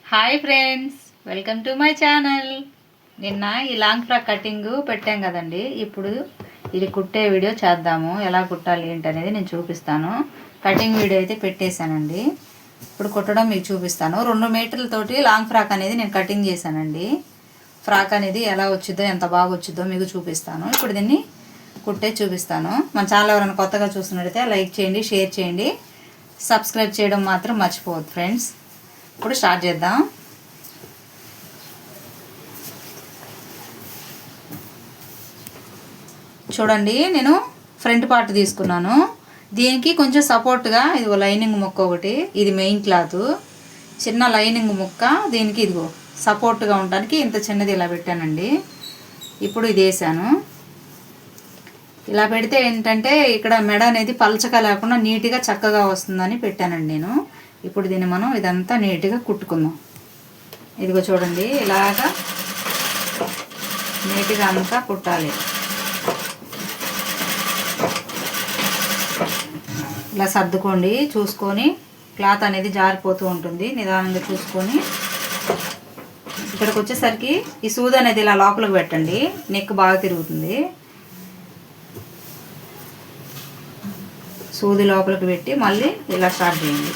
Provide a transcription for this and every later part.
Hi friends, welcome to my channel. నిన్న ఈ long frock cutting పెట్టాం కదండి. ఇప్పుడు ఇది కుట్టే వీడియో చేద్దాము. ఎలా కుట్టాలి ఏంటి అనేది నేను చూపిస్తాను. కటింగ్ వీడియో అయితే పెట్టేశానండి. ఇప్పుడు కుట్టడం మీకు చూపిస్తాను. 2 మీటర్లతోటి లాంగ్ ఫ్రాక్ అనేది నేను కటింగ్ చేశానండి. ఫ్రాక్ అనేది ఎలా వచ్చిందో, ఎంత బాగా వచ్చిందో మీకు చూపిస్తాను. ఇప్పుడు దీన్ని కుట్టే చూపిస్తాను. మన ఛానల్ ఎవరైనా కొత్తగా చూస్తున్నట్టయితే లైక్ చేయండి, షేర్ చేయండి, సబ్స్క్రైబ్ చేయడం మాత్రం మర్చిపోవద్దు ఫ్రెండ్స్. ఇప్పుడు స్టార్ట్ చేద్దాం. చూడండి, నేను ఫ్రంట్ పార్ట్ తీసుకున్నాను. దీనికి కొంచెం సపోర్ట్గా ఇదిగో లైనింగ్ ముక్క ఒకటి, ఇది మెయిన్ క్లాత్, చిన్న లైనింగ్ ముక్క దీనికి ఇదిగో సపోర్ట్గా ఉండడానికి ఇంత చిన్నది ఇలా పెట్టానండి. ఇప్పుడు ఇది వేసాను. ఇలా పెడితే ఏంటంటే ఇక్కడ మెడ అనేది పలచగా లేకుండా నీట్గా చక్కగా వస్తుందని పెట్టానండి నేను. ఇప్పుడు దీన్ని మనం ఇదంతా నీట్గా కుట్టుకుందాం. ఇదిగో చూడండి, ఇలాగా నీట్గా అంతా కుట్టాలి. ఇలా సర్దుకోండి, చూసుకొని. క్లాత్ అనేది జారిపోతూ ఉంటుంది, నిదానంగా చూసుకొని. ఇక్కడికి వచ్చేసరికి ఈ సూది అనేది ఇలా లోపలికి పెట్టండి, నెక్ బాగా తిరుగుతుంది. సూది లోపలికి పెట్టి మళ్ళీ ఇలా స్టార్ట్ చేయండి.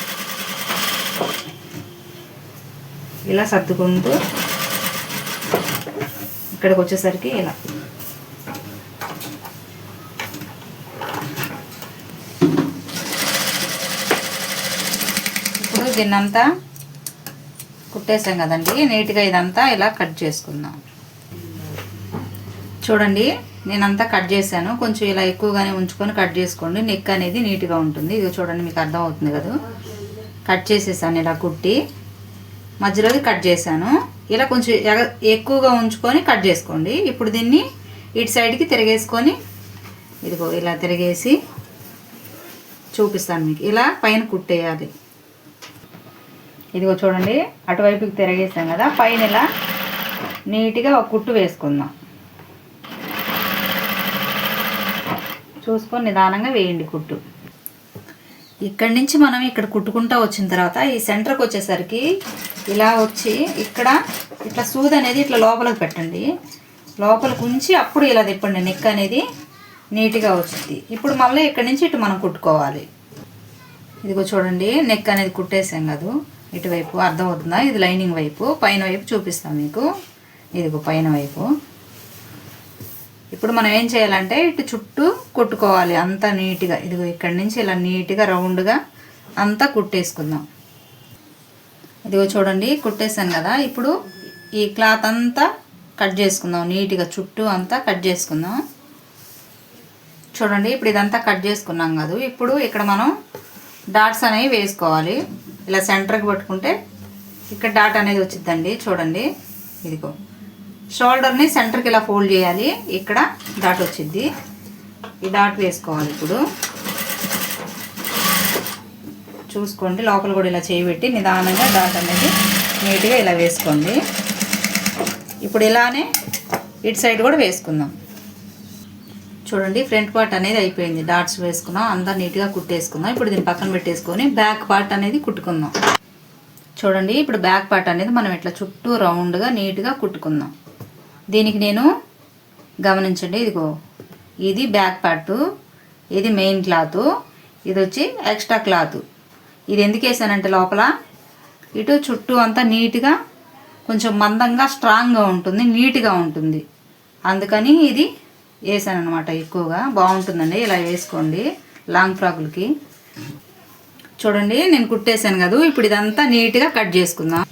ఇలా సర్దుకుంటూ ఇక్కడికి వచ్చేసరికి ఇలా ఇప్పుడు దీన్నంతా కుట్టేసాం కదండి. నీట్గా ఇదంతా ఇలా కట్ చేసుకుందాం. చూడండి, నేనంతా కట్ చేశాను. కొంచెం ఇలా ఎక్కువగానే ఉంచుకొని కట్ చేసుకోండి, నెక్ అనేది నీట్గా ఉంటుంది. ఇది చూడండి, మీకు అర్థం అవుతుంది కదా. కట్ చేసేసాను ఇలా కుట్టి, మధ్యలోది కట్ చేశాను. ఇలా కొంచెం ఎక్కువగా ఉంచుకొని కట్ చేసుకోండి. ఇప్పుడు దీన్ని ఇటు సైడ్కి తిరిగేసుకొని ఇదిగో ఇలా తిరిగేసి చూపిస్తాను మీకు. ఇలా పైన కుట్టేయాలి. ఇదిగో చూడండి, అటువైపుకి తిరిగేసాం కదా, పైన ఇలా నీట్గా ఒక కుట్టు వేసుకుందాం. చూసుకొని నిదానంగా వేయండి కుట్టు. ఇక్కడి నుంచి మనం ఇక్కడ కుట్టుకుంటూ వచ్చిన తర్వాత ఈ సెంటర్కి వచ్చేసరికి ఇలా వచ్చి ఇక్కడ ఇట్లా సూది అనేది ఇట్లా లోపలికి పెట్టండి. లోపలికి ఉంచి అప్పుడు ఇలా తిప్పండి, నెక్ అనేది నీట్గా వచ్చింది. ఇప్పుడు మళ్ళీ ఇక్కడి నుంచి ఇటు మనం కుట్టుకోవాలి. ఇదిగో చూడండి, నెక్ అనేది కుట్టేసాం కదా. ఇటువైపు అర్థమవుతుందా? ఇది లైనింగ్ వైపు, పైన వైపు చూపిస్తాం మీకు. ఇదిగో పైన వైపు. ఇప్పుడు మనం ఏం చేయాలంటే ఇటు చుట్టూ కుట్టుకోవాలి అంతా నీట్గా. ఇదిగో ఇక్కడి నుంచి ఇలా నీట్గా రౌండ్గా అంతా కుట్టేసుకుందాం. ఇదిగో చూడండి, కుట్టేసాను కదా. ఇప్పుడు ఈ క్లాత్ అంతా కట్ చేసుకుందాం, నీట్గా చుట్టూ అంతా కట్ చేసుకుందాం. చూడండి, ఇప్పుడు ఇదంతా కట్ చేసుకున్నాం కదా. ఇప్పుడు ఇక్కడ మనం డాట్స్ అనేవి వేసుకోవాలి. ఇలా సెంటర్కి పట్టుకుంటే ఇక్కడ డాట్ అనేది వచ్చిందండి. చూడండి, ఇదిగో షోల్డర్ని సెంటర్కి ఇలా ఫోల్డ్ చేయాలి. ఇక్కడ డాట్ వచ్చింది, ఈ డాట్ వేసుకోవాలి. ఇప్పుడు చూసుకోండి, లోపల కూడా ఇలా చేయబెట్టి నిదానంగా డాట్ అనేది నీట్గా ఇలా వేసుకోండి. ఇప్పుడు ఇలానే ఇటు సైడ్ కూడా వేసుకుందాం. చూడండి, ఫ్రంట్ పార్ట్ అనేది అయిపోయింది. డాట్స్ వేసుకున్నాం, అంతా నీట్గా కుట్టేసుకుందాం. ఇప్పుడు దీన్ని పక్కన పెట్టేసుకొని బ్యాక్ పార్ట్ అనేది కుట్టుకుందాం. చూడండి, ఇప్పుడు బ్యాక్ పార్ట్ అనేది మనం ఇట్లా చుట్టూ రౌండ్గా నీట్గా కుట్టుకుందాం. దీనికి నేను గమనించండి, ఇదిగో ఇది బ్యాక్ పార్టు, ఇది మెయిన్ క్లాత్, ఇది వచ్చి ఎక్స్ట్రా క్లాత్. ఇది ఎందుకు వేసానంటే లోపల ఇటు చుట్టూ అంతా నీట్గా కొంచెం మందంగా స్ట్రాంగ్గా ఉంటుంది, నీట్గా ఉంటుంది. అందుకని ఇది వేసాను అనమాట. ఎక్కువగా బాగుంటుందండి, ఇలా వేసుకోండి లాంగ్ ఫ్రాకులకి. చూడండి, నేను కుట్టేసాను కదా. ఇప్పుడు ఇదంతా నీట్గా కట్ చేసుకుందాం.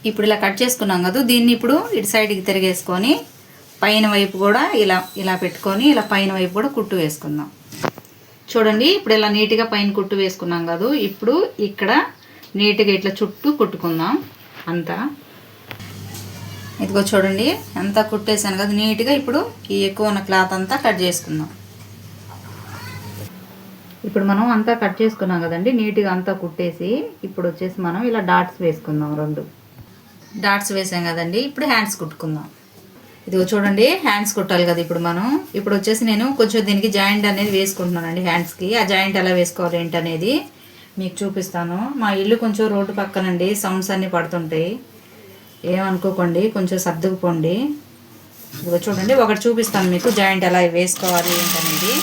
ఇప్పుడు ఇలా కట్ చేసుకున్నాం కదా, దీన్ని ఇప్పుడు ఇటు సైడ్కి తిరిగేసుకొని పైన వైపు కూడా ఇలా ఇలా పెట్టుకొని ఇలా పైన వైపు కూడా కుట్టు వేసుకుందాం. చూడండి, ఇప్పుడు ఇలా నీట్గా పైన కుట్టు వేసుకున్నాం కదా. ఇప్పుడు ఇక్కడ నీట్గా ఇట్లా చుట్టూ కుట్టుకుందాం అంతా. ఇదిగో చూడండి, అంతా కుట్టేసాను కదా నీట్గా. ఇప్పుడు ఈ ఎక్కువ ఉన్న క్లాత్ అంతా కట్ చేసుకుందాం. ఇప్పుడు మనం అంతా కట్ చేసుకున్నాం కదండి, నీట్గా అంతా కుట్టేసి ఇప్పుడు వచ్చేసి మనం ఇలా డాట్స్ వేసుకుందాం. 2 డాట్స్ వేసాం కదండి. ఇప్పుడు హ్యాండ్స్ కుట్టుకుందాం. ఇదిగో చూడండి, హ్యాండ్స్ కుట్టాలి కదా ఇప్పుడు మనం. ఇప్పుడు వచ్చేసి నేను కొంచెం దీనికి జాయింట్ అనేది వేసుకుంటున్నానండి హ్యాండ్స్కి. ఆ జాయింట్ ఎలా వేసుకోవాలి ఏంటనేది మీకు చూపిస్తాను. మా ఇల్లు కొంచెం రోడ్డు పక్కనండి, సౌండ్స్ అన్నీ పడుతుంటాయి, ఏమనుకోకండి, కొంచెం సర్దుకుపోండి. ఇదిగో చూడండి, ఒకటి చూపిస్తాను మీకు జాయింట్ ఎలా వేసుకోవాలి ఏంటనేది.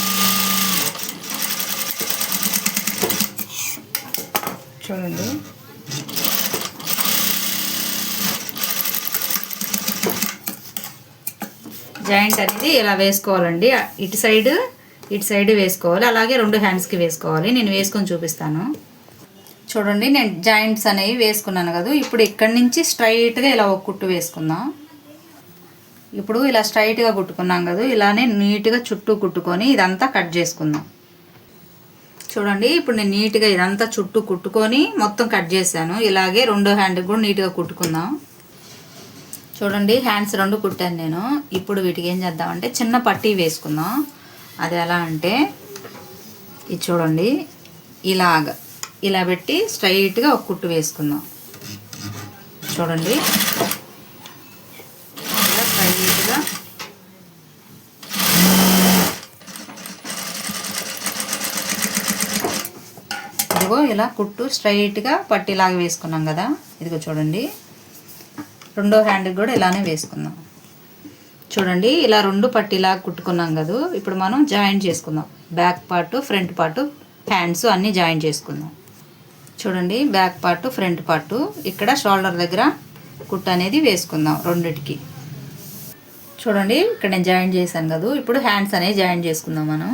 చూడండి, జాయింట్ అనేది ఇలా వేసుకోవాలండి. ఇటు సైడ్ వేసుకోవాలి, అలాగే 2 హ్యాండ్స్కి వేసుకోవాలి. నేను వేసుకొని చూపిస్తాను. చూడండి, నేను జాయింట్స్ అనేవి వేసుకున్నాను కదా. ఇప్పుడు ఇక్కడి నుంచి స్ట్రైట్గా ఇలా ఒక కుట్టు వేసుకుందాం. ఇప్పుడు ఇలా స్ట్రైట్గా కుట్టుకున్నాం కదా, ఇలానే నీట్గా చుట్టూ కుట్టుకొని ఇదంతా కట్ చేసుకుందాం. చూడండి, ఇప్పుడు నేను నీట్గా ఇదంతా చుట్టూ కుట్టుకొని మొత్తం కట్ చేశాను. ఇలాగే 2 హ్యాండ్కి కూడా నీట్గా కుట్టుకుందాం. చూడండి, హ్యాండ్స్ 2 కుట్టాను నేను. ఇప్పుడు వీటికి ఏం చేద్దామంటే చిన్న పట్టీ వేసుకుందాం. అది ఎలా అంటే ఇది చూడండి, ఇలా పెట్టి స్ట్రైట్గా ఒక కుట్టు వేసుకుందాం. చూడండి, ఇలా స్ట్రైట్గా ఇదిగో ఇలా కుట్టు స్ట్రైట్గా పట్టీలాగా వేసుకున్నాం కదా. ఇదిగో చూడండి, 2వ హ్యాండ్కి కూడా ఇలానే వేసుకుందాం. చూడండి, ఇలా 2 పట్టీలాగా కుట్టుకున్నాం కదా. ఇప్పుడు మనం జాయింట్ చేసుకుందాం. Back part, front part, hands అన్నీ జాయింట్ చేసుకుందాం. చూడండి, బ్యాక్ పార్ట్, ఫ్రంట్ పార్ట్, ఇక్కడ షోల్డర్ దగ్గర కుట్టు అనేది వేసుకుందాం రెండిటికి. చూడండి, ఇక్కడ నేను జాయింట్ చేశాను కదా. ఇప్పుడు హ్యాండ్స్ అనేవి జాయింట్ చేసుకుందాం మనం.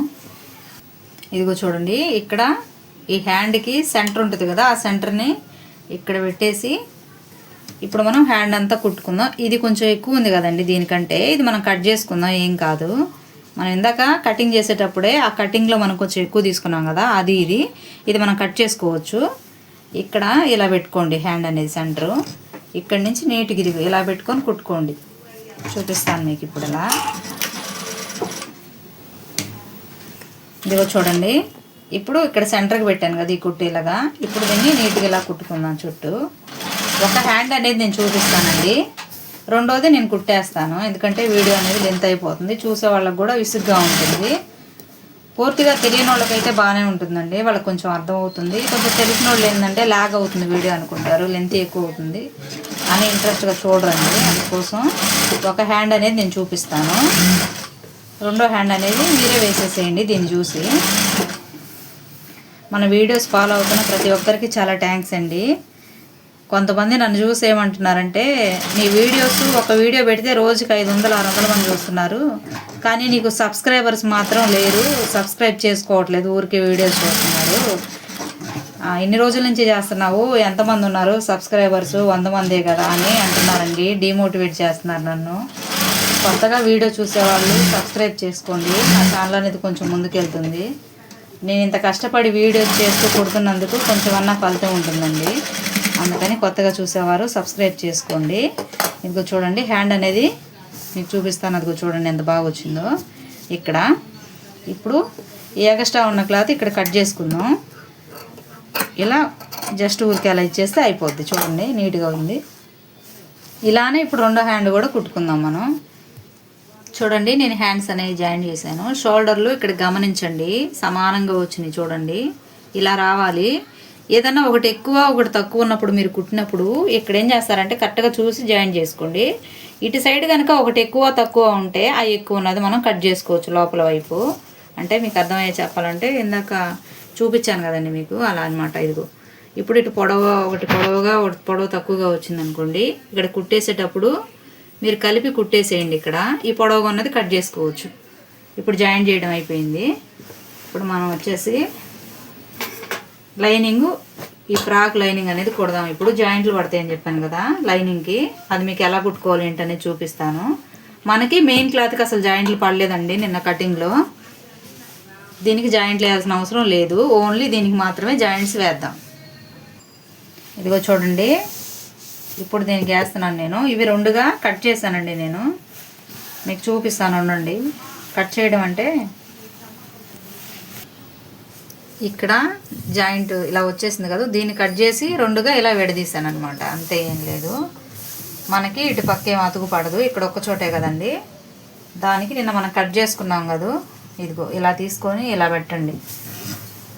ఇదిగో చూడండి, ఇక్కడ ఈ హ్యాండ్కి సెంటర్ ఉంటుంది కదా, ఆ సెంటర్ని ఇక్కడ పెట్టేసి ఇప్పుడు మనం హ్యాండ్ అంతా కుట్టుకుందాం. ఇది కొంచెం ఎక్కువ ఉంది కదండి దీనికంటే, ఇది మనం కట్ చేసుకుందాం, ఏం కాదు. మనం ఇందాక కటింగ్ చేసేటప్పుడే ఆ కటింగ్లో మనం కొంచెం ఎక్కువ తీసుకున్నాం కదా, ఇది మనం కట్ చేసుకోవచ్చు. ఇక్కడ ఇలా పెట్టుకోండి హ్యాండ్ అనేది సెంటరు. ఇక్కడి నుంచి నీట్గా ఇది ఇలా పెట్టుకొని కుట్టుకోండి. చూపిస్తాను మీకు ఇప్పుడు ఇలా. ఇదిగో చూడండి, ఇప్పుడు ఇక్కడ సెంటర్కి పెట్టాను కదా ఈ కుట్టు ఇలాగా. ఇప్పుడు దీన్ని నీట్గా ఇలా కుట్టుకుందాం చుట్టూ. ఒక హ్యాండ్ అనేది నేను చూపిస్తానండి, 2వది నేను కుట్టేస్తాను. ఎందుకంటే వీడియో అనేది లెంత్ అయిపోతుంది, చూసే వాళ్ళకి కూడా విసుగ్గా ఉంటుంది. పూర్తిగా తెలియని వాళ్ళకైతే బాగానే ఉంటుందండి, వాళ్ళకి కొంచెం అర్థమవుతుంది. కొంచెం తెలిసిన వాళ్ళు ఏంటంటే లాగ్ అవుతుంది వీడియో అనుకుంటారు, లెంత్ ఎక్కువ అవుతుంది అని ఇంట్రెస్ట్గా చూడరండి. అందుకోసం ఒక హ్యాండ్ అనేది నేను చూపిస్తాను, 2వ హ్యాండ్ అనేది మీరే వేసేసేయండి. దీన్ని చూసి మన వీడియోస్ ఫాలో అవుతున్న ప్రతి ఒక్కరికి చాలా థ్యాంక్స్ అండి. కొంతమంది నన్ను చూసి ఏమంటున్నారంటే, నీ వీడియోస్ ఒక వీడియో పెడితే రోజుకి 500-600 మంది చూస్తున్నారు, కానీ నీకు సబ్స్క్రైబర్స్ మాత్రం లేరు, సబ్స్క్రైబ్ చేసుకోవట్లేదు, ఊరికే వీడియోస్ చూస్తున్నారు, ఇన్ని రోజుల నుంచి చేస్తున్నావు, ఎంతమంది ఉన్నారు సబ్స్క్రైబర్స్? 100 మందే కదా అని అంటున్నారండి. డిమోటివేట్ చేస్తున్నారు నన్ను. కొత్తగా వీడియో చూసేవాళ్ళు సబ్స్క్రైబ్ చేసుకోండి, నా ఛానల్ అనేది కొంచెం ముందుకెళ్తుంది. నేను ఇంత కష్టపడి వీడియోస్ చేస్తూ కుడుతున్నందుకు కొంచెమన్నా ఫలితం ఉంటుందండి. అందుకని కొత్తగా చూసేవారు సబ్స్క్రైబ్ చేసుకోండి. ఇదిగో చూడండి, హ్యాండ్ అనేది మీకు చూపిస్తాను. అదిగో చూడండి ఎంత బాగా వచ్చిందో. ఇక్కడ ఇప్పుడు ఈ ఎక్స్ట్రా ఉన్న క్లాత్ ఇక్కడ కట్ చేసుకుందాం. ఇలా జస్ట్ ఊరికి అలా ఇచ్చేస్తే అయిపోద్ది. చూడండి, నీట్గా ఉంది. ఇలానే ఇప్పుడు 2వ హ్యాండ్ కూడా కుట్టుకుందాం మనం. చూడండి, నేను హ్యాండ్స్ అనేవి జాయిన్ చేశాను. షోల్డర్లు ఇక్కడ గమనించండి, సమానంగా వచ్చినాయి. చూడండి, ఇలా రావాలి. ఏదన్నా ఒకటి ఎక్కువ ఒకటి తక్కువ ఉన్నప్పుడు మీరు కుట్టినప్పుడు ఇక్కడ ఏం చేస్తారంటే కరెక్ట్గా చూసి జాయిన్ చేసుకోండి. ఇటు సైడ్ కనుక ఒకటి ఎక్కువ తక్కువ ఉంటే ఆ ఎక్కువ ఉన్నది మనం కట్ చేసుకోవచ్చు లోపల వైపు. అంటే మీకు అర్థమయ్యే చెప్పాలంటే ఇందాక చూపించాను కదండి మీకు, అలా అనమాట. ఇదిగో ఇప్పుడు ఇటు ఒకటి పొడవు తక్కువగా వచ్చిందనుకోండి, ఇక్కడ కుట్టేసేటప్పుడు మీరు కలిపి కుట్టేసేయండి. ఇక్కడ ఈ పొడవుగా ఉన్నది కట్ చేసుకోవచ్చు. ఇప్పుడు జాయిన్ చేయడం అయిపోయింది. ఇప్పుడు మనం వచ్చేసి లైనింగ్, ఈ ఫ్రాక్ లైనింగ్ అనేది కుడదాం. ఇప్పుడు జాయింట్లు పడతాయని చెప్పాను కదా లైనింగ్కి, అది మీకు ఎలా కుట్టుకోవాలి ఏంటనేది చూపిస్తాను. మనకి మెయిన్ క్లాత్కి అసలు జాయింట్లు పడలేదండి నిన్న కటింగ్లో. దీనికి జాయింట్లు వేయాల్సిన అవసరం లేదు, ఓన్లీ దీనికి మాత్రమే జాయింట్స్ వేద్దాం. ఇదిగో చూడండి, ఇప్పుడు దీనికి వేస్తున్నాను నేను. ఇవి 2గా కట్ చేశానండి నేను, మీకు చూపిస్తాను ఉండండి. కట్ చేయడం అంటే ఇక్కడ జాయింట్ ఇలా వచ్చేసింది కదా, దీన్ని కట్ చేసి 2గా ఇలా విడదీశాను అనమాట. అంతే, ఏం లేదు. మనకి ఇటు పక్క ఏం అతుకు పడదు, ఇక్కడ ఒక్క చోటే కదండి. దానికి నిన్న మనం కట్ చేసుకున్నాం కదా, ఇదిగో ఇలా తీసుకొని ఇలా పెట్టండి.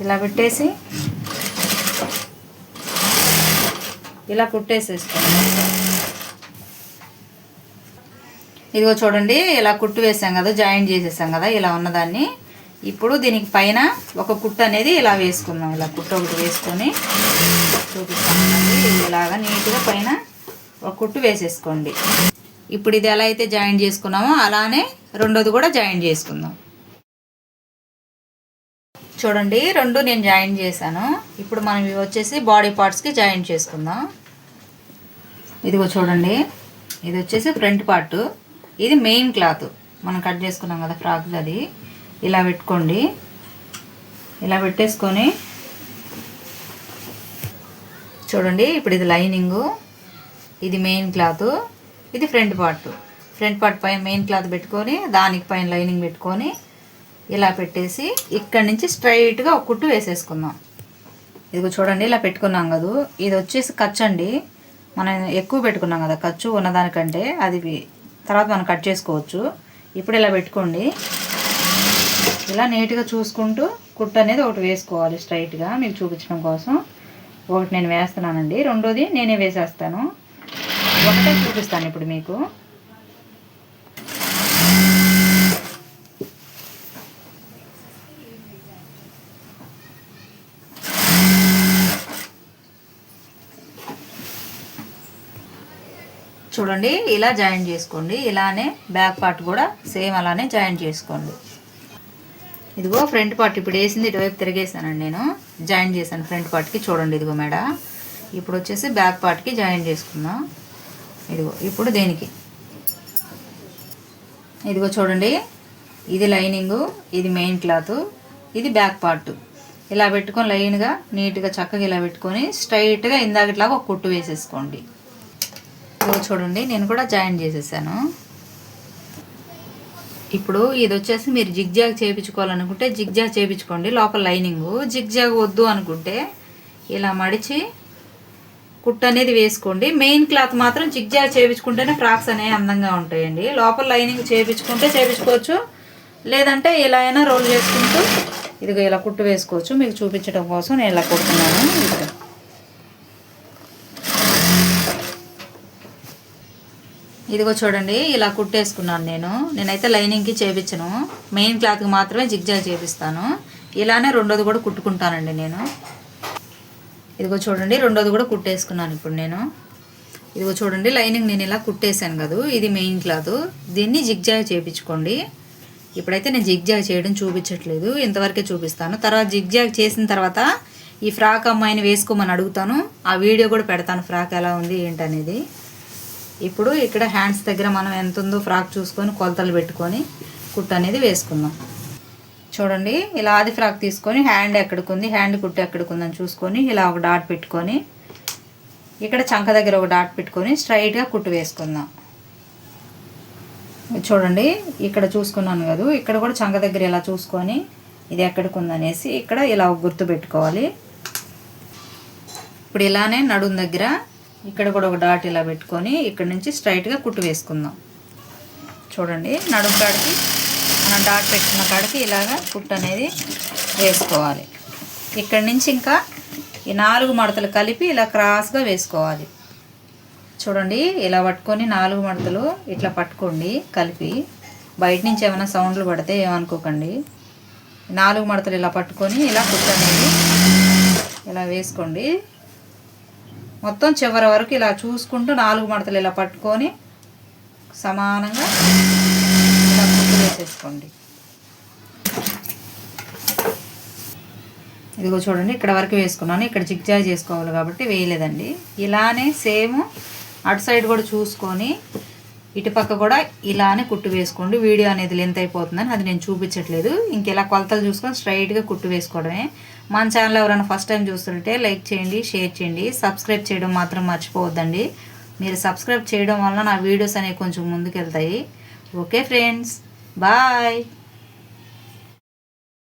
ఇలా పెట్టేసి ఇలా కుట్టేసేసుకోండి. ఇదిగో చూడండి, ఇలా కుట్టు వేసాం కదా, జాయింట్ చేసేసాం కదా, ఇలా ఉన్నదాన్ని ఇప్పుడు దీనికి పైన ఒక కుట్టు అనేది ఇలా వేసుకుందాం. ఇలా కుట్టు ఒకటి వేసుకొని చూపిస్తామండి. ఇలాగా నీట్గా పైన ఒక కుట్టు వేసేసుకోండి. ఇప్పుడు ఇది ఎలా అయితే జాయింట్ చేసుకున్నామో అలానే రెండోది కూడా జాయింట్ చేసుకుందాం. చూడండి, రెండు నేను జాయింట్ చేశాను. ఇప్పుడు మనం ఇవి వచ్చేసి బాడీ పార్ట్స్కి జాయింట్ చేసుకుందాం. ఇదిగో చూడండి, ఇది వచ్చేసి ఫ్రంట్ పార్ట్, ఇది మెయిన్ క్లాత్ మనం కట్ చేసుకున్నాం కదా ఫ్రాక్, అది ఇలా పెట్టుకోండి. ఇలా పెట్టేసుకొని చూడండి, ఇప్పుడు ఇది లైనింగు, ఇది మెయిన్ క్లాత్, ఇది ఫ్రంట్ పార్ట్ పైన మెయిన్ క్లాత్ పెట్టుకొని దానికి పైన లైనింగ్ పెట్టుకొని ఇలా పెట్టేసి ఇక్కడి నుంచి స్ట్రైట్గా ఒక కుట్టు వేసేసుకుందాం. ఇదిగో చూడండి, ఇలా పెట్టుకున్నాం కదా, ఇది వచ్చేసి ఖర్చు అండి. మనం ఎక్కువ పెట్టుకున్నాం కదా ఖర్చు, ఉన్నదానికంటే అది తర్వాత మనం కట్ చేసుకోవచ్చు. ఇప్పుడు ఇలా పెట్టుకోండి. ఇలా నీట్గా చూసుకుంటూ కుట్టు అనేది ఒకటి వేసుకోవాలి స్ట్రైట్గా, మీకు చూపించడం కోసం. ఒకటి నేను వేస్తున్నానండి, రెండోది నేనే వేసేస్తాను. ఒకటే చూపిస్తాను ఇప్పుడు మీకు. చూడండి, ఇలా జాయింట్ చేసుకోండి. ఇలానే బ్యాక్ పార్ట్ కూడా సేమ్ అలానే జాయింట్ చేసుకోండి. ఇదిగో ఫ్రంట్ పార్ట్ ఇప్పుడు వేసింది, ఇటువైపు తిరిగేసానండి, నేను జాయింట్ చేశాను ఫ్రంట్ పార్ట్కి. చూడండి, ఇదిగో మెడ. ఇప్పుడు వచ్చేసి బ్యాక్ పార్ట్కి జాయింట్ చేసుకుందాం. ఇదిగో ఇప్పుడు దేనికి, ఇదిగో చూడండి, ఇది లైనింగు, ఇది మెయిన్ క్లాత్, ఇది బ్యాక్ పార్ట్. ఇలా పెట్టుకొని లైన్గా నీట్గా చక్కగా ఇలా పెట్టుకొని స్ట్రైట్గా ఇందాకట్లాగా ఒక కుట్టు వేసేసుకోండి. ఇదిగో చూడండి, నేను కూడా జాయింట్ చేసేసాను. ఇప్పుడు ఇది వచ్చేసి మీరు జిగ్జాగ్ చేయించుకోవాలనుకుంటే జిగ్జాగ్ చేయించుకోండి, లోపల లైనింగు. జిగ్జాగ్ వద్దు అనుకుంటే ఇలా మడిచి కుట్టు అనేది వేసుకోండి. మెయిన్ క్లాత్ మాత్రం జిగ్జాగ్ చేయించుకుంటేనే ఫ్రాక్స్ అనేవి అందంగా ఉంటాయండి. లోపల లైనింగ్ చేయించుకుంటే చేయించుకోవచ్చు, లేదంటే ఇలా అయినా రోల్ చేసుకుంటూ ఇదిగో ఇలా కుట్టు వేసుకోవచ్చు. మీకు చూపించడం కోసం నేను ఇలా కుడుతున్నాను. ఇదిగో చూడండి, ఇలా కుట్టేసుకున్నాను. నేనైతే లైనింగ్కి చేయించను, మెయిన్ క్లాత్కి మాత్రమే జిగ్జాగ్ చేపిస్తాను. ఇలానే రెండోది కూడా కుట్టుకుంటానండి నేను. ఇదిగో చూడండి, రెండోది కూడా కుట్టేసుకున్నాను ఇప్పుడు నేను. ఇదిగో చూడండి, లైనింగ్ నేను ఇలా కుట్టేసాను కదా, ఇది మెయిన్ క్లాత్, దీన్ని జిగ్జాగ్ చేయించుకోండి. ఇప్పుడైతే నేను జిగ్జాగ్ చేయడం చూపించట్లేదు, ఇంతవరకే చూపిస్తాను. తర్వాత జిగ్జాగ్ చేసిన తర్వాత ఈ ఫ్రాక్ అమ్మాయిని వేసుకోమని అడుగుతాను, ఆ వీడియో కూడా పెడతాను ఫ్రాక్ ఎలా ఉంది ఏంటనేది. ఇప్పుడు ఇక్కడ హ్యాండ్స్ దగ్గర మనం ఎంత ఉందో ఫ్రాక్ చూసుకొని కొలతలు పెట్టుకొని కుట్టు అనేది వేసుకుందాం. చూడండి, ఇలా ఆది ఫ్రాక్ తీసుకొని హ్యాండ్ ఎక్కడికి ఉంది, హ్యాండ్ కుట్టు ఎక్కడికి ఉందని చూసుకొని ఇలా ఒక డాట్ పెట్టుకొని ఇక్కడ చంక దగ్గర ఒక డాట్ పెట్టుకొని స్ట్రైట్గా కుట్టు వేసుకుందాం. చూడండి, ఇక్కడ చూసుకున్నాను కదా, ఇక్కడ కూడా చంక దగ్గర ఇలా చూసుకొని ఇది ఎక్కడికి ఉందనేసి ఇక్కడ ఇలా ఒక గుర్తు పెట్టుకోవాలి. ఇప్పుడు ఇలానే నడుం దగ్గర ఇక్కడ కూడా ఒక డాట్ ఇలా పెట్టుకొని ఇక్కడ నుంచి స్ట్రైట్గా కుట్టు వేసుకుందాం. చూడండి, నడుం కాడికి మనం డాట్ పెట్టుకున్న కాడికి ఇలాగా కుట్టు అనేది వేసుకోవాలి. ఇక్కడ నుంచి ఇంకా ఈ 4 మడతలు కలిపి ఇలా క్రాస్గా వేసుకోవాలి. చూడండి, ఇలా పట్టుకొని 4 మడతలు ఇట్లా పట్టుకోండి కలిపి. బయట నుంచి ఏమైనా సౌండ్లు పడితే ఏమనుకోకండి. 4 మడతలు ఇలా పట్టుకొని ఇలా కుట్టు అనేది ఇలా వేసుకోండి. మొత్తం చివరి వరకు ఇలా చూసుకుంటూ 4 మడతలు ఇలా పట్టుకొని సమానంగా ఇలా కుట్టు వేసేసుకోండి. ఇదిగో చూడండి, ఇక్కడ వరకు వేసుకున్నాను. ఇక్కడ జిగ్జాగ్ చేసుకోవాలి కాబట్టి వేయలేదండి. ఇలానే సేమ్ అటు సైడ్ కూడా చూసుకొని ఇటుపక్క కూడా ఇలానే కుట్టు వేసుకోండి. వీడియో అనేది లెంత్ అయిపోతుందని అది నేను చూపించట్లేదు. ఇంకెలా కొలతలు చూసుకొని స్ట్రైట్గా కుట్టు వేసుకోవడమే. మన ఛానల్ ఎవరైనా ఫస్ట్ టైం చూస్తుంటే లైక్ చేయండి, షేర్ చేయండి, సబ్స్క్రైబ్ చేయడం మాత్రం మర్చిపోవద్దండి. మీరు సబ్స్క్రైబ్ చేయడం వల్ల నా వీడియోస్ అనేవి కొంచెం ముందుకు వెళ్తాయి. Okay friends, bye.